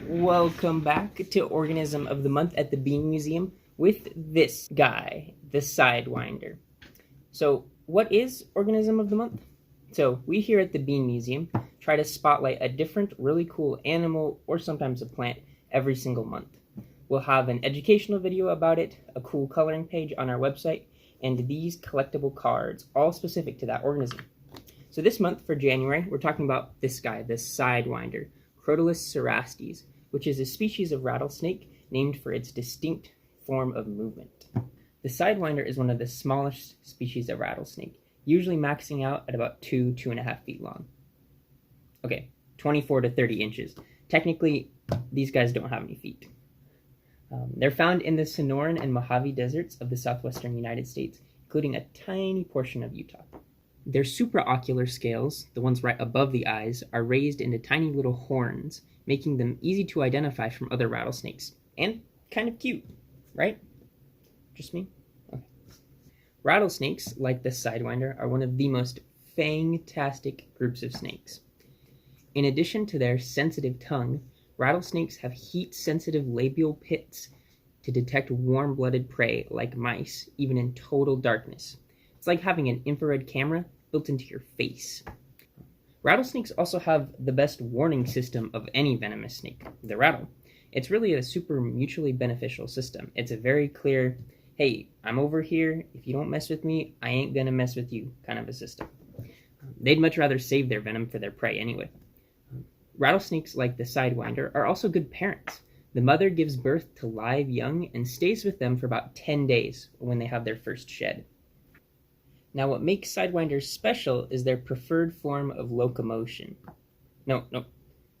Welcome back to Organism of the Month at the Bean Museum with this guy, the Sidewinder. So, what is Organism of the Month? So, we here at the Bean Museum try to spotlight a different, really cool animal or sometimes a plant every single month. We'll have an educational video about it, a cool coloring page on our website, and these collectible cards, all specific to that organism. So this month for January, we're talking about this guy, the Sidewinder, Crotalus cerastes, which is a species of rattlesnake named for its distinct form of movement. The Sidewinder is one of the smallest species of rattlesnake, usually maxing out at about 2.5 feet long. Okay, 24 to 30 inches. Technically, these guys don't have any feet. They're found in the Sonoran and Mojave deserts of the southwestern United States, including a tiny portion of Utah. Their supraocular scales, the ones right above the eyes, are raised into tiny little horns, making them easy to identify from other rattlesnakes. And kind of cute, right? Just me? Okay. Rattlesnakes, like the Sidewinder, are one of the most fantastic groups of snakes. In addition to their sensitive tongue, rattlesnakes have heat-sensitive labial pits to detect warm-blooded prey like mice, even in total darkness. It's like having an infrared camera built into your face. Rattlesnakes also have the best warning system of any venomous snake, the rattle. It's really a super mutually beneficial system. It's a very clear, hey, I'm over here, if you don't mess with me, I ain't gonna mess with you kind of a system. They'd much rather save their venom for their prey anyway. Rattlesnakes like the Sidewinder are also good parents. The mother gives birth to live young and stays with them for about 10 days when they have their first shed. Now, what makes Sidewinders special is their preferred form of locomotion. No,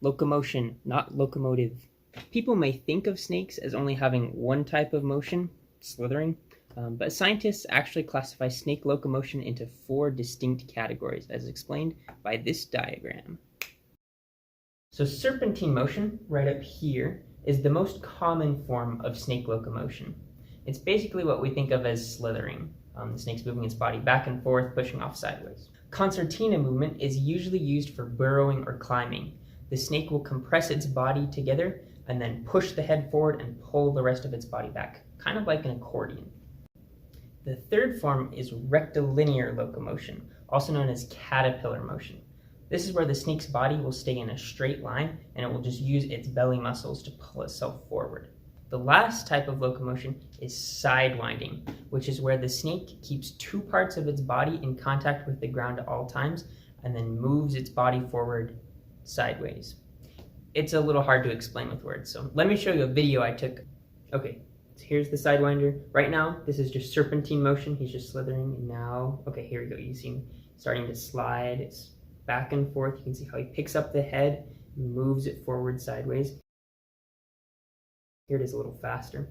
locomotion, not locomotive. People may think of snakes as only having one type of motion, slithering, but scientists actually classify snake locomotion into 4 distinct categories, as explained by this diagram. So serpentine motion, right up here, is the most common form of snake locomotion. It's basically what we think of as slithering. The snake's moving its body back and forth, pushing off sideways. Concertina movement is usually used for burrowing or climbing. The snake will compress its body together and then push the head forward and pull the rest of its body back, kind of like an accordion. The third form is rectilinear locomotion, also known as caterpillar motion. This is where the snake's body will stay in a straight line and it will just use its belly muscles to pull itself forward. The last type of locomotion is sidewinding, which is where the snake keeps 2 parts of its body in contact with the ground at all times and then moves its body forward sideways. It's a little hard to explain with words, so let me show you a video I took. Okay, so here's the Sidewinder. Right now, this is just serpentine motion. He's just slithering, and now, okay, here we go. You see him starting to slide. It's back and forth. You can see how he picks up the head and moves it forward sideways. Here it is a little faster.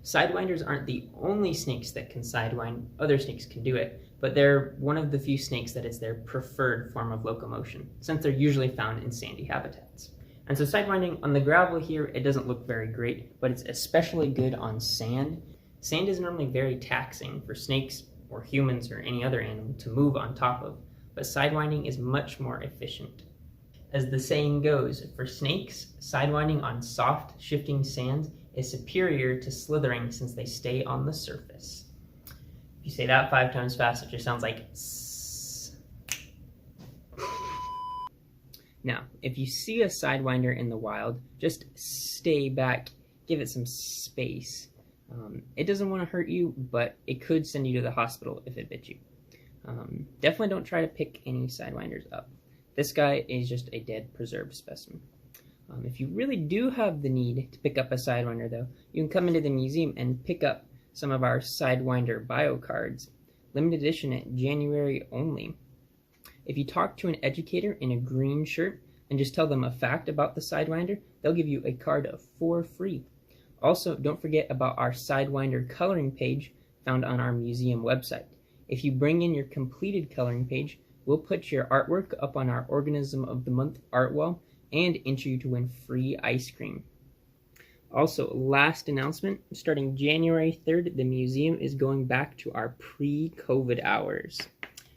Sidewinders aren't the only snakes that can sidewind. Other snakes can do it, but they're one of the few snakes that is their preferred form of locomotion, since they're usually found in sandy habitats. And so sidewinding on the gravel here, it doesn't look very great, but it's especially good on sand. Sand is normally very taxing for snakes or humans or any other animal to move on top of, but sidewinding is much more efficient. As the saying goes, for snakes, sidewinding on soft, shifting sands is superior to slithering since they stay on the surface. If you say that 5 times fast, it just sounds like sss. Now, if you see a Sidewinder in the wild, just stay back, give it some space. It doesn't want to hurt you, but it could send you to the hospital if it bit you. Definitely don't try to pick any Sidewinders up. This guy is just a dead preserved specimen. If you really do have the need to pick up a Sidewinder though, you can come into the museum and pick up some of our Sidewinder bio cards, limited edition at January only. If you talk to an educator in a green shirt and just tell them a fact about the Sidewinder, they'll give you a card for free. Also, don't forget about our Sidewinder coloring page found on our museum website. If you bring in your completed coloring page, we'll put your artwork up on our Organism of the Month art wall and enter you to win free ice cream. Also, last announcement, starting January 3rd, the museum is going back to our pre-COVID hours.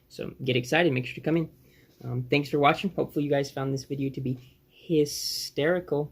So get excited, make sure to come in. Thanks for watching. Hopefully you guys found this video to be hysterical.